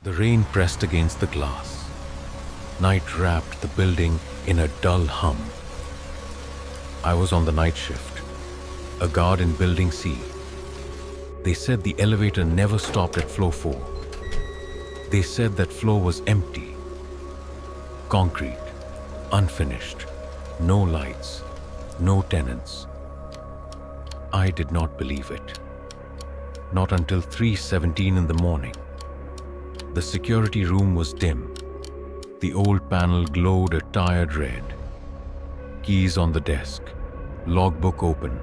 The rain pressed against the glass. Night wrapped the building in a dull hum. I was on the night shift, a guard in Building C. They said the elevator never stopped at floor 4. They said that floor was empty. Concrete, unfinished, no lights, no tenants. I did not believe it. Not until 3:17 in the morning. The security room was dim. The old panel glowed a tired red. Keys on the desk, logbook open.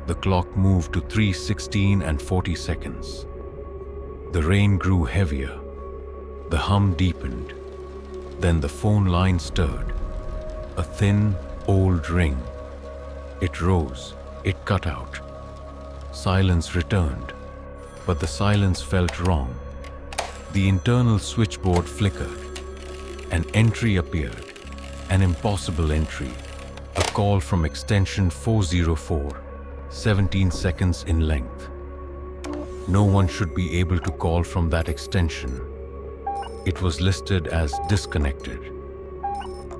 The clock moved to 3:16 and 40 seconds. The rain grew heavier. The hum deepened. Then the phone line stirred. A thin, old ring. It rose. It cut out. Silence returned. But the silence felt wrong. The internal switchboard flickered. An entry appeared. An impossible entry. A call from extension 404, 17 seconds in length. No one should be able to call from that extension. It was listed as disconnected.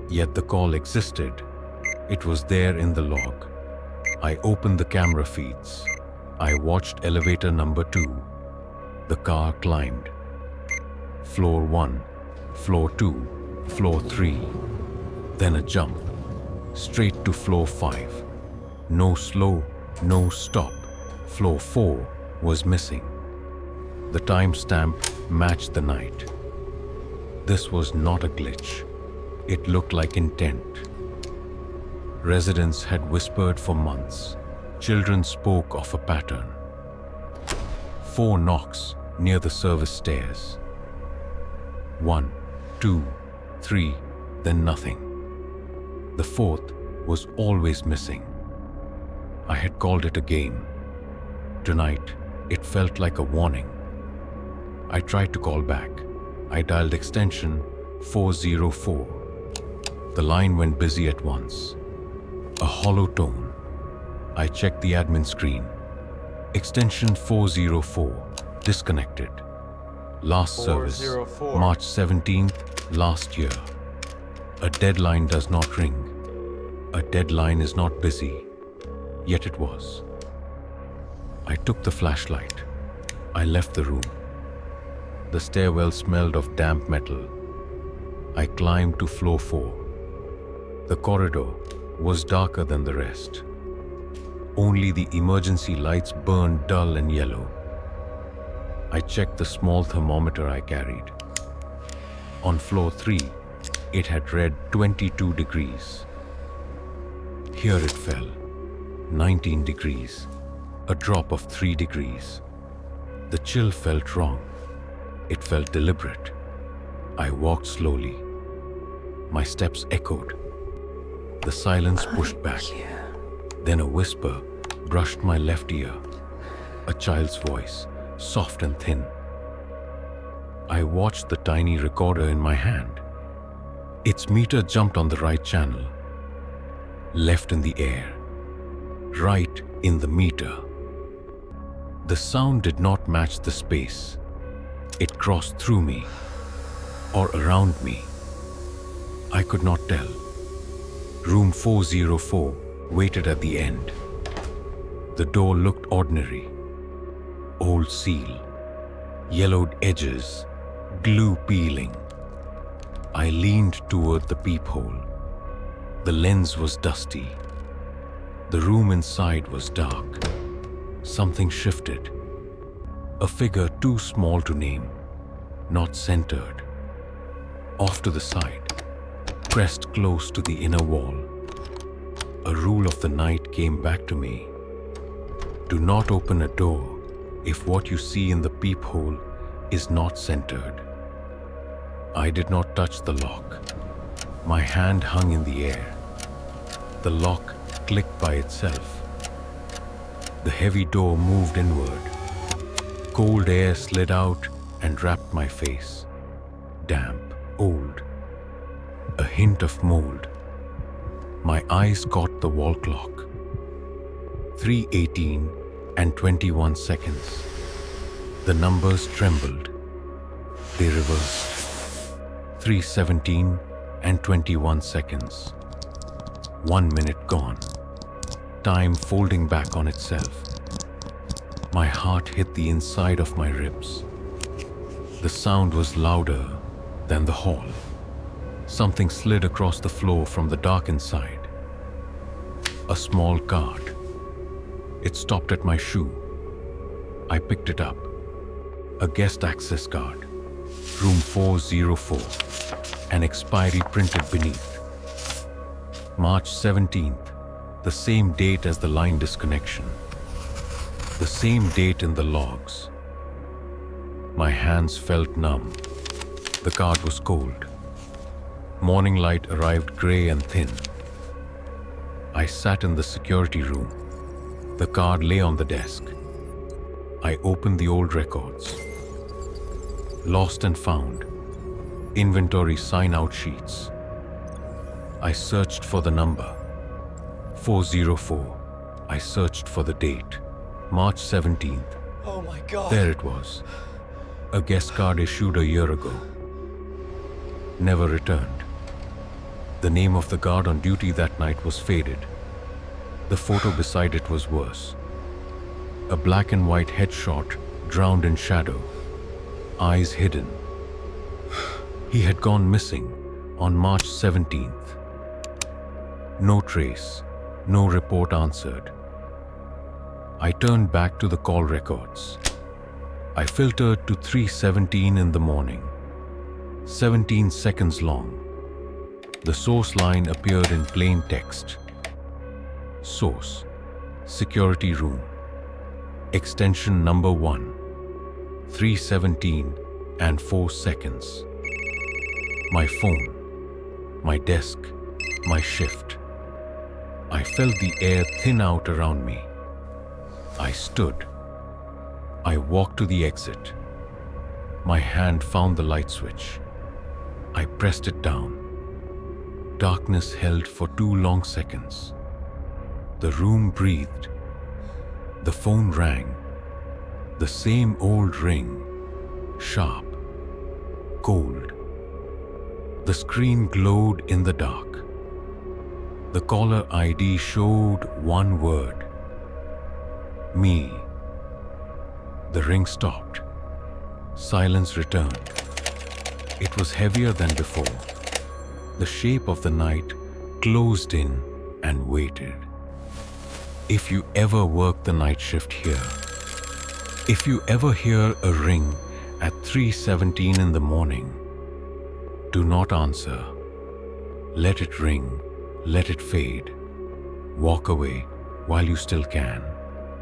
Yet the call existed. It was there in the log. I opened the camera feeds. I watched elevator number 2. The car climbed. Floor 1, floor 2, floor 3. Then a jump. Straight to floor 5. No slow, no stop. Floor 4 was missing. The timestamp matched the night. This was not a glitch. It looked like intent. Residents had whispered for months. Children spoke of a pattern. 4 knocks near the service stairs. 1, 2, 3, then nothing. The 4th was always missing. I had called it a game. Tonight, it felt like a warning. I tried to call back. I dialed extension 404. The line went busy at once. A hollow tone. I checked the admin screen. Extension 404, disconnected. Last service, 404. March 17th, last year. A deadline does not ring. A deadline is not busy. Yet it was. I took the flashlight. I left the room. The stairwell smelled of damp metal. I climbed to floor 4. The corridor was darker than the rest. Only the emergency lights burned dull and yellow. I checked the small thermometer I carried. On floor 3, it had read 22 degrees. Here it fell, 19 degrees, a drop of 3 degrees. The chill felt wrong. It felt deliberate. I walked slowly. My steps echoed. The silence pushed back. Then a whisper brushed my left ear. A child's voice, soft and thin. I watched the tiny recorder in my hand. Its meter jumped on the right channel. Left in the air. Right in the meter. The sound did not match the space. It crossed through me, or around me. I could not tell. Room 404 waited at the end. The door looked ordinary. Old seal, yellowed edges, glue peeling. I leaned toward the peephole. The lens was dusty. The room inside was dark. Something shifted. A figure too small to name, not centered. Off to the side, pressed close to the inner wall. A rule of the night came back to me. Do not open a door if what you see in the peephole is not centered. I did not touch the lock. My hand hung in the air. The lock clicked by itself. The heavy door moved inward. Cold air slid out and wrapped my face. Damp, old. A hint of mold. My eyes caught the wall clock. 3:18 and 21 seconds. The numbers trembled. They reversed. 3:17 and 21 seconds. 1 minute gone. Time folding back on itself. My heart hit the inside of my ribs. The sound was louder than the hall. Something slid across the floor from the dark inside. A small card. It stopped at my shoe. I picked it up. A guest access card. Room 404. An expiry printed beneath. March 17th. The same date as the line disconnection. The same date in the logs. My hands felt numb. The card was cold. Morning light arrived gray and thin. I sat in the security room. The card lay on the desk. I opened the old records. Lost and found. Inventory sign-out sheets. I searched for the number. 404. I searched for the date. March 17th. Oh my God. There it was. A guest card issued a year ago. Never returned. The name of the guard on duty that night was faded. The photo beside it was worse. A black and white headshot drowned in shadow. Eyes hidden. He had gone missing on March 17th. No trace. No report answered. I turned back to the call records. I filtered to 3:17 in the morning. 17 seconds long. The source line appeared in plain text. Source: Security Room. Extension number 1. 3:17 and 4 seconds. My phone. My desk. My shift. I felt the air thin out around me. I stood. I walked to the exit. My hand found the light switch. I pressed it down. Darkness held for 2 long seconds. The room breathed. The phone rang. The same old ring. Sharp. Cold. The screen glowed in the dark. The caller ID showed one word. Me. The ring stopped. Silence returned. It was heavier than before. The shape of the night closed in and waited. If you ever work the night shift here, if you ever hear a ring at 3:17 in the morning, do not answer. Let it ring. Let it fade. Walk away while you still can.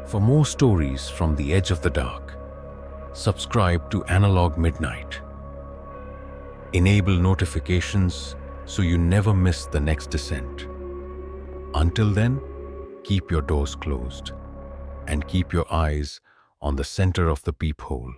For more stories from the edge of the dark, subscribe to Analog Midnight. Enable notifications so you never miss the next descent. Until then, keep your doors closed and keep your eyes on the center of the peephole.